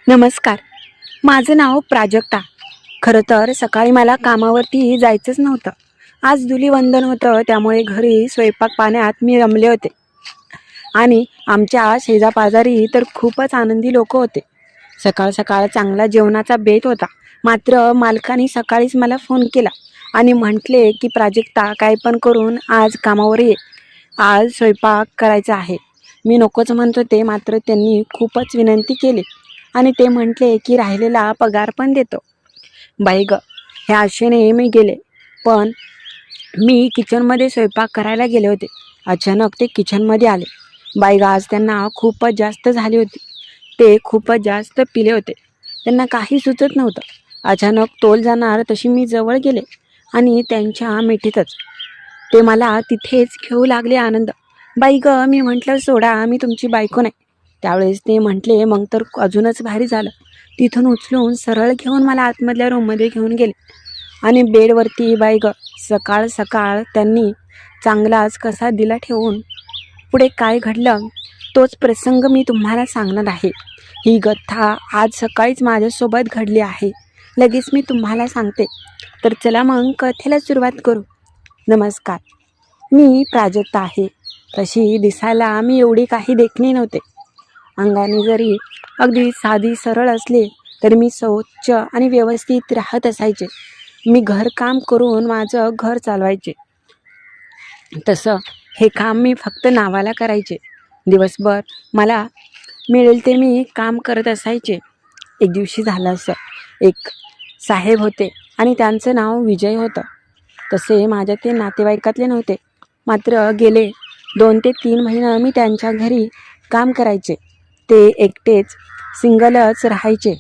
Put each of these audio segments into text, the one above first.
नमस्कार. माझं नाव प्राजक्ता. खरं तर सकाळी मला कामावरती जायचंच नव्हतं. आज धुलीवंदन होतं, त्यामुळे घरी स्वयंपाक पाण्यात मी रमले होते. आणि आमच्या शेजापाजारी तर खूपच आनंदी लोक होते. सकाळ सकाळ चांगला जेवणाचा बेत होता. मात्र मालकाने सकाळीच मला फोन केला आणि म्हटले की प्राजक्ता, काय पण करून आज कामावर ये, आज स्वयंपाक करायचा आहे. मी नकोच म्हणत होते, मात्र त्यांनी खूपच विनंती केली आणि ते म्हटले की राहिलेला पगार पण देतो. बाई ग, ह्या आशेने मी गेले. पण मी किचनमध्ये स्वयंपाक करायला गेले होते. अचानक ते किचनमध्ये आले. बाई ग, आज त्यांना खूपच जास्त झाली होती. ते खूपच जास्त पिले होते. त्यांना काही सुचत नव्हतं. अचानक तोल जाणार तशी मी जवळ गेले आणि त्यांच्या मिठीतच ते मला तिथेच घेऊ लागले. आनंद. बाई ग, मी म्हटलं सोडा, मी तुमची बायको नाही. त्यावेळेस ते म्हटले मग तर अजूनच भारी झालं. तिथून उचलून सरळ घेऊन मला आतमधल्या रूममध्ये घेऊन गेले आणि बेडवरती बाई ग, सकाळ सकाळ त्यांनी चांगलाच कसा दिला ठेवून. पुढे काय घडलं तोच प्रसंग मी तुम्हाला सांगणार आहे. ही कथा आज सकाळीच माझ्यासोबत घडली आहे. लगेच मी तुम्हाला सांगते. तर चला मग कथेला सुरुवात करू. नमस्कार. मी प्राजक्ता आहे. तशी दिसायला मी एवढी काही देखणी नव्हते. अंगाने जरी अगदी साधी सरळ असले तरी मी स्वच्छ आणि व्यवस्थित राहत असायचे. मी घरकाम करून माझं घर चालवायचे. तसं हे काम मी फक्त नावाला करायचे. दिवसभर मला मिळेल ते मी काम करत असायचे. एक दिवशी झालं असं, एक साहेब होते आणि त्यांचं नाव विजय होतं. तसे माझ्या ते नातेवाईकातले नव्हते. मात्र गेले 2 ते 3 महिने मी त्यांच्या घरी काम करायचे. ते एकटेच सिंगलच राहायचे.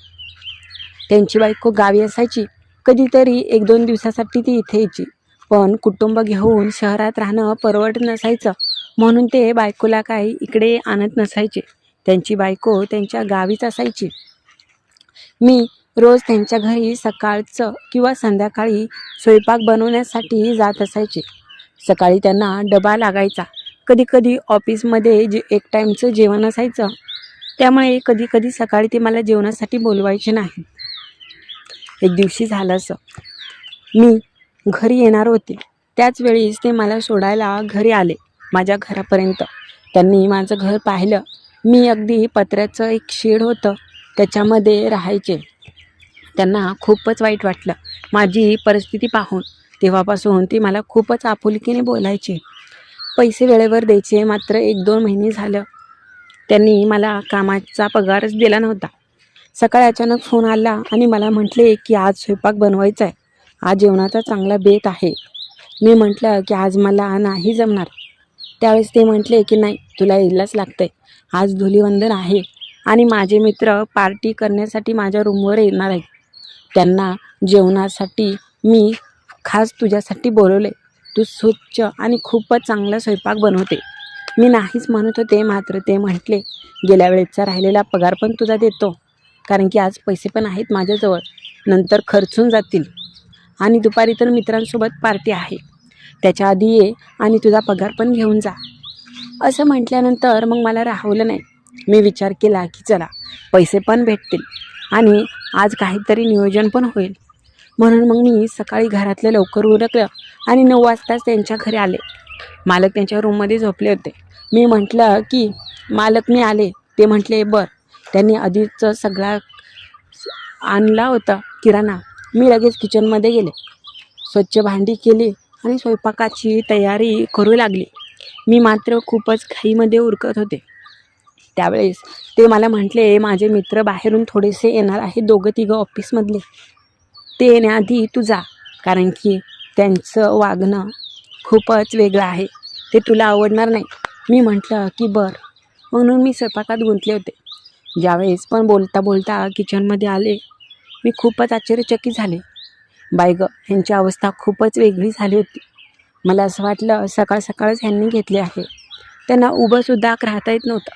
त्यांची बायको गावी असायची. कधीतरी 1-2 दिवसासाठी ती इथे यायची. पण कुटुंब घेऊन शहरात राहणं परवडत नसायचं, म्हणून ते बायकोला काही इकडे आणत नसायचे. त्यांची बायको त्यांच्या गावीच असायची. मी रोज त्यांच्या घरी सकाळचं किंवा संध्याकाळी स्वयंपाक बनवण्यासाठी जात असायचे. सकाळी त्यांना डबा लागायचा. कधीकधी ऑफिसमध्ये एक टाईमचं जेवण असायचं, त्यामुळे कधीकधी सकाळी ते मला जेवणासाठी बोलवायचे नाही. एक दिवशी झालं असं, मी घरी येणार होते. त्याच वेळेस ते मला सोडायला घरी आले, माझ्या घरापर्यंत. त्यांनी माझं घर पाहिलं. मी अगदी पत्र्याचं एक शेड होतं, त्याच्यामध्ये राहायचे. त्यांना खूपच वाईट वाटलं माझी परिस्थिती पाहून. तेव्हापासून ते मला खूपच आपुलकीने बोलायचे. पैसे वेळेवर द्यायचे. मात्र 1-2 महिने झालं त्यांनी मला कामाचा पगारच दिला नव्हता. सकाळी अचानक फोन आला आणि मला म्हटले की आज स्वयंपाक बनवायचा आहे, आज जेवणाचा चांगला बेत आहे. मी म्हटलं की आज मला नाही जमणार. त्यावेळेस ते म्हटले की नाही, तुला यायलाच लागतंय. आज धुलीवंदन आहे आणि माझे मित्र पार्टी करण्यासाठी माझ्या रूमवर येणार आहेत. त्यांना जेवणासाठी मी खास तुझ्यासाठी बोलवले. तू स्वच्छ आणि खूपच चांगला स्वयंपाक बनवते. मी नाहीच म्हणत होते, मात्र ते म्हटले गेल्या वेळेचा राहिलेला पगार पण तुझा देतो, कारण की आज पैसे पण आहेत माझ्याजवळ, नंतर खर्चून जातील. आणि दुपारी तर मित्रांसोबत पार्टी आहे, त्याच्या आधी ये आणि तुझा पगार पण घेऊन जा. असं म्हटल्यानंतर मग मला राहवलं नाही. मी विचार केला की चला, पैसे पण भेटतील आणि आज काहीतरी नियोजन पण होईल. म्हणून मग मी सकाळी घरातलं लवकर उरकलं आणि 9 वाजताच त्यांच्या घरी आले. मालक त्यांच्या रूममध्ये झोपले होते. मी म्हटलं की मालक मी आले. ते म्हटले बरं. त्यांनी आधीच सगळा आणला होता किराणा. मी लगेच किचनमध्ये गेले, स्वच्छ भांडी केली आणि स्वयंपाकाची तयारी करू लागली. मी मात्र खूपच घाईमध्ये उरकत होते. त्यावेळेस ते मला म्हटले माझे मित्र बाहेरून थोडेसे येणार आहे, 2-3 ऑफिसमधले. ते येण्याआधी तू जा, कारण की त्यांचं वागणं खूपच वेगळं आहे, ते तुला आवडणार नाही. मी म्हटलं की बरं. म्हणून मी स्वयंपाकात गुंतले होते. ज्यावेळेस पण बोलता बोलता किचनमध्ये आले, मी खूपच आश्चर्यचकित झाले. बाई ग, ह्यांची अवस्था खूपच वेगळी झाली होती. मला असं वाटलं सकाळ सकाळच ह्यांनी घेतले आहे. त्यांना उभंसुद्धा राहता येत नव्हतं.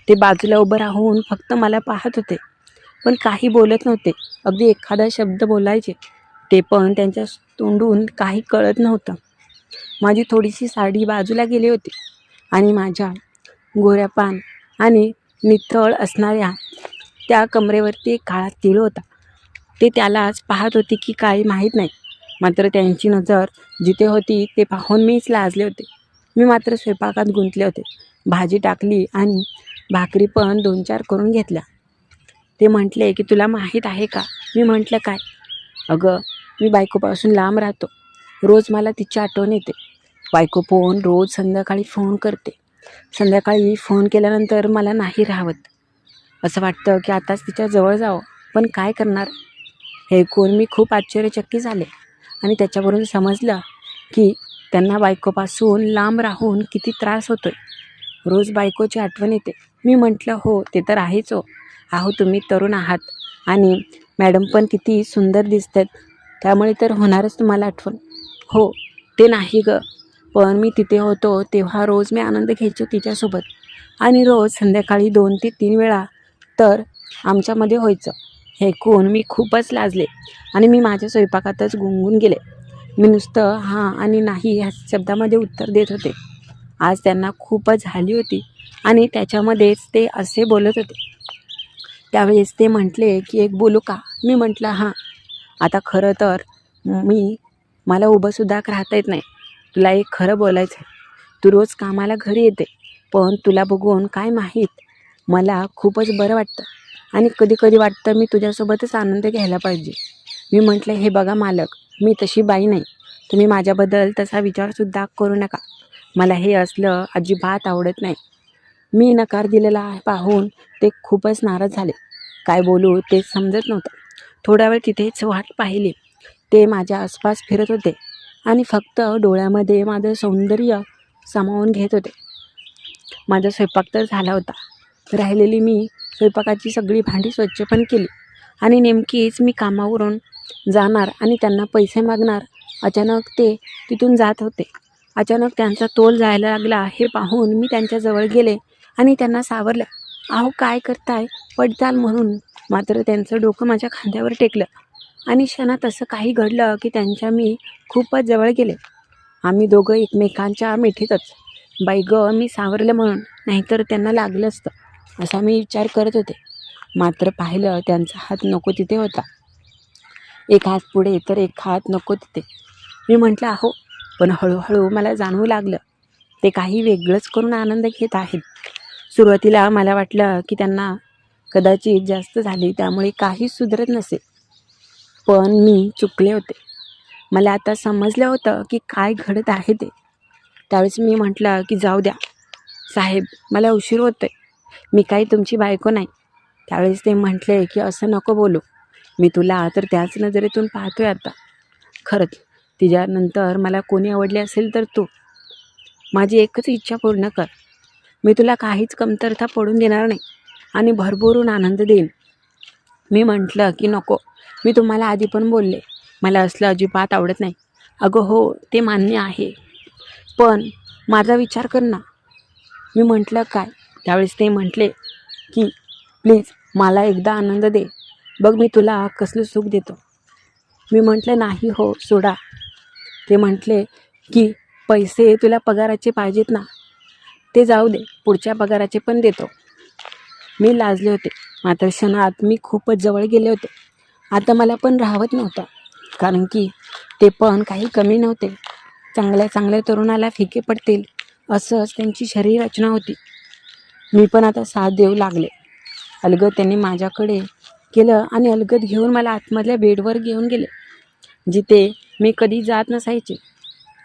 ते बाजूला उभं राहून फक्त मला पाहत होते, पण काही बोलत नव्हते. अगदी एखादा शब्द बोलायचे, ते पण त्यांच्या तोंडून काही कळत नव्हतं. माझी थोडीशी साडी बाजूला गेली होती आणि माझ्या गोऱ्यापान आणि नितळ असणाऱ्या त्या कमरेवरती एक काळा तिळ होता. ते त्यालाच पाहत होते की काय माहीत नाही. मात्र त्यांची नजर जिथे होती ते पाहून मीच लाजले होते. मी मात्र स्वयंपाकात गुंतले होते. भाजी टाकली आणि भाकरी पण 2-4 करून घेतल्या. ते म्हटले की तुला माहीत आहे का? मी म्हटलं काय? अगं, मी बायकोपासून लांब राहतो. रोज मला तिची आठवण येते. बायको पण रोज संध्याकाळी फोन करते. संध्याकाळी फोन केल्यानंतर मला नाही राहवत. असं वाटतं की आताच तिच्या जवळ जावं, पण काय करणार? हे ऐकून मी खूप आश्चर्यचकित झाले आणि त्याच्यावरून समजलं की त्यांना बायकोपासून लांब राहून किती त्रास होतोय. रोज बायकोची आठवण येते. मी म्हटलं हो, ते तर आहेच हो. अहो, तुम्ही तरुण आहात आणि मॅडम पण किती सुंदर दिसतात, त्यामुळे तर होणारच तुम्हाला आठवण. हो, ते नाही गं, पण मी तिथे होतो तेव्हा रोज मी आनंद घ्यायचो तिच्यासोबत आणि रोज संध्याकाळी 2 ते 3 वेळा तर आमच्यामध्ये व्हायचं. हे ऐकून मी खूपच लाजले आणि मी माझ्या स्वयंपाकातच गुंगून गेले. मी नुसतं हां आणि नाही ह्या शब्दामध्ये उत्तर देत होते. आज त्यांना खूपच झाली होती आणि त्याच्यामध्येच ते असे बोलत होते. त्यावेळेस ते म्हटले की एक बोलू का? मी म्हटलं हां. आता खरं तर मला उभंसुद्धा राहता येत नाही. तुला एक खरं बोलायचं आहे. तू रोज कामाला घरी येते, पण तुला बघून काय माहीत मला खूपच बरं वाटतं आणि कधी वाटतं मी तुझ्यासोबतच आनंद घ्यायला पाहिजे. मी म्हटलं हे बघा मालक, मी तशी बाई नाही. तुम्ही माझ्याबद्दल तसा विचारसुद्धा करू नका. मला हे असलं अजिबात आवडत नाही. मी नकार दिलेला पाहून ते खूपच नाराज झाले. काय बोलू ते समजत नव्हतं. थोडा वेळ तिथेच वाट पाहिली. ते माझ्या आसपास फिरत होते आणि फक्त डोळ्यामध्ये माझं सौंदर्य सामावून घेत होते. माझा स्वयंपाक तर झाला होता. राहिलेली मी स्वयंपाकाची सगळी भांडी स्वच्छ पण केली आणि नेमकीच मी कामावरून जाणार आणि त्यांना पैसे मागणार. अचानक ते तिथून जात होते. अचानक त्यांचा तोल जायला लागला हे पाहून मी त्यांच्याजवळ गेले आणि त्यांना सावरलं. अहो, काय करताय? पडताल म्हणून. मात्र त्यांचं डोकं माझ्या खांद्यावर टेकलं आणि क्षणात असं काही घडलं की मी खूपच जवळ गेले. आम्ही दोघं एकमेकांच्या मिठीतच. बाई गं, मी सावरलं म्हणून, नाहीतर त्यांना लागलं असतं असा मी विचार करत होते. मात्र पाहिलं त्यांचा हात नको तिथे होता. एक हात पुढे तर एक हात नको तिथे. मी म्हटलं अहो, पण हळूहळू मला जाणवू लागलं ते काही वेगळंच करून आनंद घेत आहेत. सुरुवातीला मला वाटलं की त्यांना कदाचित जास्त झाली, त्यामुळे काहीच सुधरत नसेल. पण मी चुकले होते. मला आता समजलं होतं की काय घडत आहे ते. त्यावेळेस मी म्हटलं की जाऊ द्या साहेब, मला उशीर होतोय. मी काही तुमची बायको नाही. त्यावेळेस ते म्हटले की असं नको बोलू. मी तुला तर त्याच नजरेतून पाहतोय आता. खरंच तिच्यानंतर मला कोणी आवडले असेल तर तू. माझी एकच इच्छा पूर्ण कर. मी तुला काहीच कमतरता पडून देणार नाही आणि भरभरून आनंद देईन. मी म्हटलं की नको. मी तुम्हाला आधी पण बोलले, मला असलं अजिबात आवडत नाही. अगं हो, ते मान्य आहे, पण माझा विचार कर ना. मी म्हटलं काय? त्यावेळेस ते म्हटले की प्लीज मला एकदा आनंद दे. बघ मी तुला कसलं सुख देतो. मी म्हटलं नाही हो, सोडा. ते म्हटले की पैसे तुला पगाराचे पाहिजेत ना, ते जाऊ दे, पुढच्या पगाराचे पण देतो. मी लाजले होते. मात्र क्षणात मी खूपच जवळ गेले होते. आता मला पण राहवत नव्हतं, कारण की ते पण काही कमी नव्हते. चांगल्या तरुणाला फिके पडतील असंच त्यांची शरीर रचना होती. मी पण आता साथ देऊ लागले. अलगद त्यांनी माझ्याकडे केलं आणि अलगद घेऊन मला आतमधल्या बेडवर घेऊन गेले, जिथे मी कधी जात नसायचे.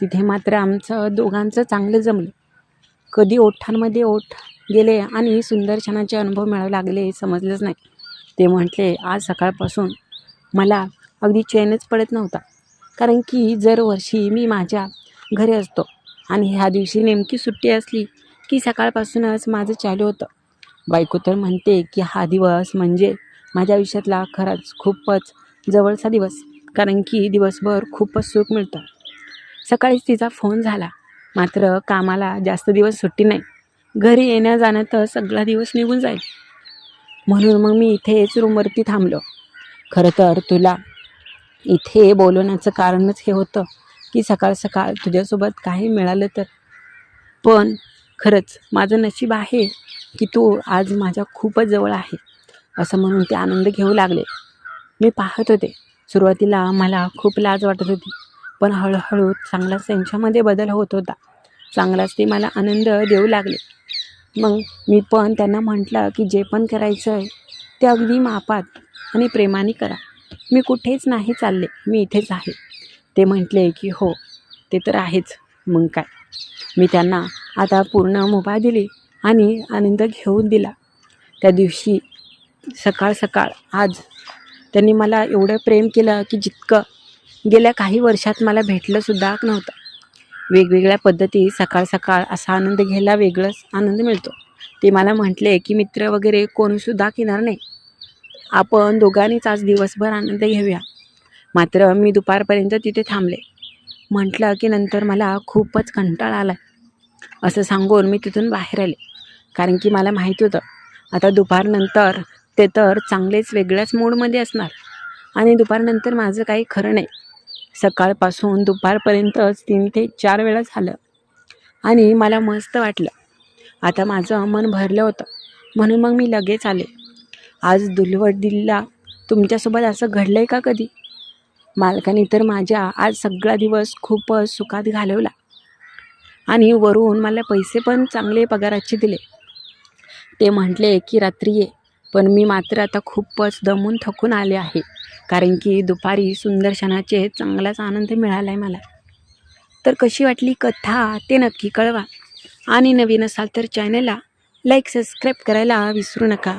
तिथे मात्र आमचं दोघांचं चांगलं जमलं. कधी ओठांमध्ये ओठ गेले आणि सुंदर क्षणाचे अनुभव मिळावू लागले समजलंच नाही. ते म्हटले आज सकाळपासून मला अगदी चैनच पडत नव्हता, कारण की दरवर्षी मी माझ्या घरी असतो आणि ह्या दिवशी नेमकी सुट्टी असली की सकाळपासूनच माझं चालू होतं. बायको तर म्हणते की हा दिवस म्हणजे माझ्या आयुष्यातला खरंच खूपच जवळचा दिवस, कारण की दिवसभर खूपच सुख मिळतं. सकाळीच तिचा फोन झाला. मात्र कामाला जास्त दिवस सुट्टी नाही. घरी येण्या जाण्यातच सगळा दिवस निघून जाईल. म्हणून मग मी इथेच रूमवरती थांबलो. खरं तर तुला इथे बोलवण्याचं कारणच हे होतं की सकाळ सकाळ तुझ्यासोबत काही मिळालं तर. पण खरंच माझं नशीब आहे की तू आज माझ्या खूपच जवळ आहे. असं म्हणून ते आनंद घेऊ लागले. मी पाहत होते. सुरुवातीला मला खूप लाज वाटत होती, पण हळूहळू चांगलाच त्यांच्यामध्ये बदल होत होता. चांगलाच ते मला आनंद देऊ लागले. मग मी पण त्यांना म्हटलं की जे पण करायचं आहे ते अगदी मापात आणि प्रेमाने करा. मी कुठेच नाही चालले, मी इथेच आहे. ते म्हटले की हो, ते तर आहेच. मग काय, मी त्यांना आता पूर्ण मुभा दिली आणि आनंद घेऊन दिला. त्या दिवशी सकाळ सकाळ आज त्यांनी मला एवढं प्रेम केलं की जितकं गेल्या काही वर्षात मला भेटलंसुद्धा नव्हतं. वेगवेगळ्या पद्धती सकाळ सकाळ असा आनंद घ्यायला वेगळंच आनंद मिळतो. ते मला म्हटले की मित्र वगैरे कोणीसुद्धा येणार नाही, आपण दोघांनीच आज दिवसभर आनंद घेऊया. मात्र मी दुपारपर्यंत तिथे थांबले. म्हटलं की नंतर मला खूपच कंटाळा आला असं सांगून मी तिथून बाहेर आले. कारण की मला माहिती होतं आता दुपारनंतर ते तर चांगलेच वेगळ्याच मूडमध्ये असणार आणि दुपारनंतर माझं काही खरं नाही. सकाळपासून दुपारपर्यंतच 3 ते 4 वेळा झालं आणि मला मस्त वाटलं. आता माझं मन भरलं होतं, म्हणून मग मी लगेच आले. आज धुलवडीला तुमच्यासोबत असं घडलं आहे का कधी? मालकाने तर माझ्या आज सगळा दिवस खूपच सुखात घालवला आणि वरून मला पैसे पण चांगले पगाराचे दिले. ते म्हटले की रात्री ये, पण मी मात्र आता खूपच दमून थकून आले आहे. कारण की दुपारी सुंदर क्षणाचे चांगलाच आनंद मिळाला आहे मला. तर कशी वाटली कथा ते नक्की कळवा आणि नवीन असाल तर चॅनलला लाईक सबस्क्राईब करायला विसरू नका.